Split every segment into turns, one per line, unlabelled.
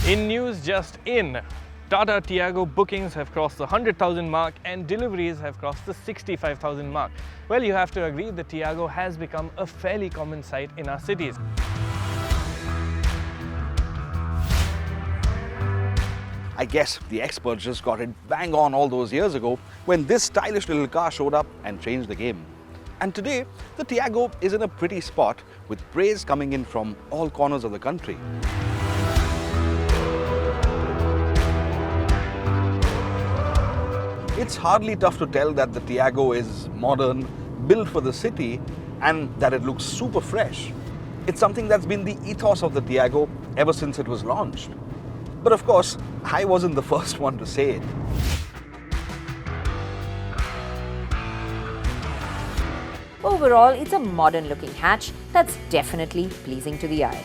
In news just in, Tata Tiago bookings have crossed the 100,000 mark and deliveries have crossed the 65,000 mark. Well, you have to agree the Tiago has become a fairly common sight in our cities.
I guess the experts just got it bang on all those years ago when this stylish little car showed up and changed the game. And today, the Tiago is in a pretty spot with praise coming in from all corners of the country. It's hardly tough to tell that the Tiago is modern, built for the city, and that it looks super fresh. It's something that's been the ethos of the Tiago ever since it was launched. But of course, I wasn't the first one to say it.
Overall, it's a modern-looking hatch that's definitely pleasing to the eye.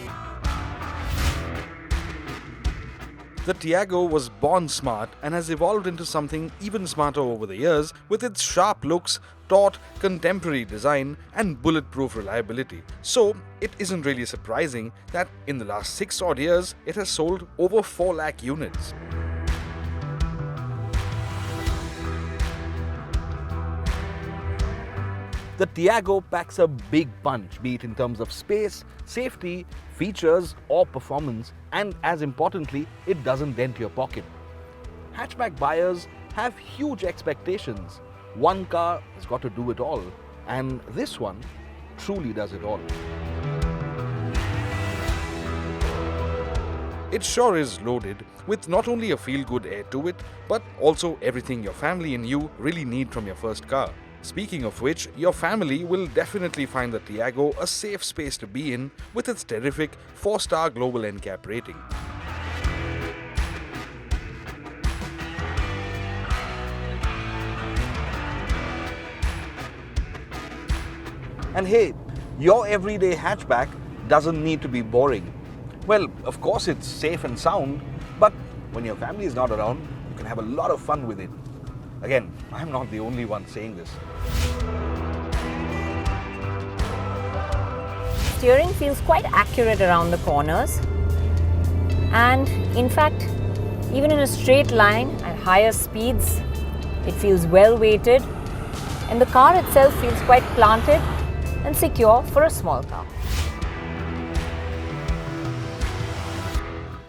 The Tiago was born smart and has evolved into something even smarter over the years with its sharp looks, taut, contemporary design and bulletproof reliability. So, it isn't really surprising that in the last 6 odd years, it has sold over 4 lakh units. The Tiago packs a big punch, be it in terms of space, safety, features or performance, and as importantly, it doesn't dent your pocket. Hatchback buyers have huge expectations. One car has got to do it all, and this one truly does it all. It sure is loaded with not only a feel-good air to it, but also everything your family and you really need from your first car. Speaking of which, your family will definitely find the Tiago a safe space to be in with its terrific 4-star global NCAP rating. And hey, your everyday hatchback doesn't need to be boring. Well, of course it's safe and sound, but when your family is not around, you can have a lot of fun with it. Again, I'm not the only one saying this.
Steering feels quite accurate around the corners, and in fact, even in a straight line at higher speeds, it feels well weighted, and the car itself feels quite planted and secure for a small car.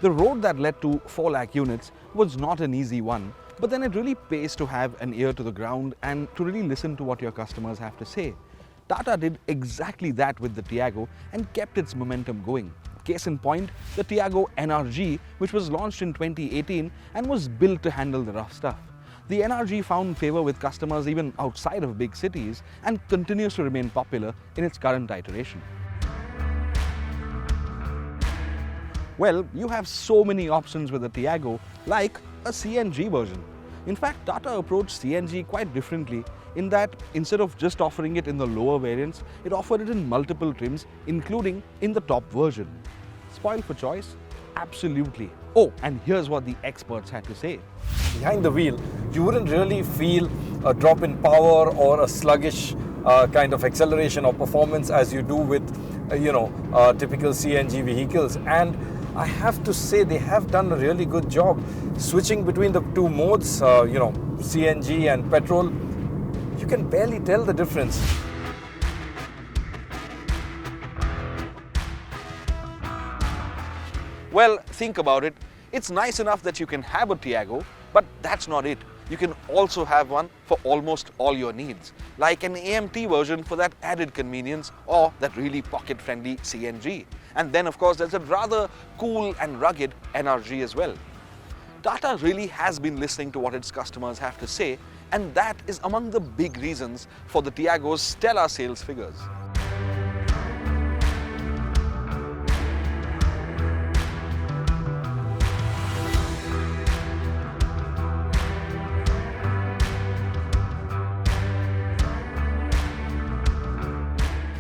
The road that led to 4 lakh units was not an easy one, but then it really pays to have an ear to the ground and to really listen to what your customers have to say. Tata did exactly that with the Tiago and kept its momentum going. Case in point, the Tiago NRG, which was launched in 2018 and was built to handle the rough stuff. The NRG found favor with customers even outside of big cities and continues to remain popular in its current iteration. Well, you have so many options with the Tiago, like a CNG version. In fact, Tata approached CNG quite differently in that instead of just offering it in the lower variants, it offered it in multiple trims, including in the top version. Spoiled for choice? Absolutely. Oh, and here's what the experts had to say.
Behind the wheel, you wouldn't really feel a drop in power or a sluggish kind of acceleration or performance as you do with, typical CNG vehicles. And I have to say they have done a really good job switching between the two modes, CNG and petrol. You can barely tell the difference.
Well, think about it. It's nice enough that you can have a Tiago, but that's not it. You can also have one for almost all your needs, like an AMT version for that added convenience or that really pocket-friendly CNG. And then, of course, there's a rather cool and rugged NRG as well. Tata really has been listening to what its customers have to say, and that is among the big reasons for the Tiago's stellar sales figures.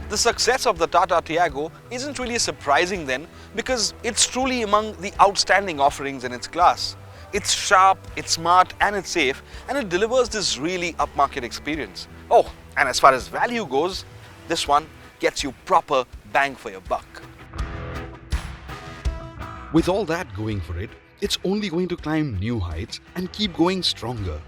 The success of the Tata Tiago isn't really surprising then, because it's truly among the outstanding offerings in its class. It's sharp, it's smart and it's safe, and it delivers this really upmarket experience. Oh, and as far as value goes, this one gets you proper bang for your buck.
With all that going for it, it's only going to climb new heights and keep going stronger.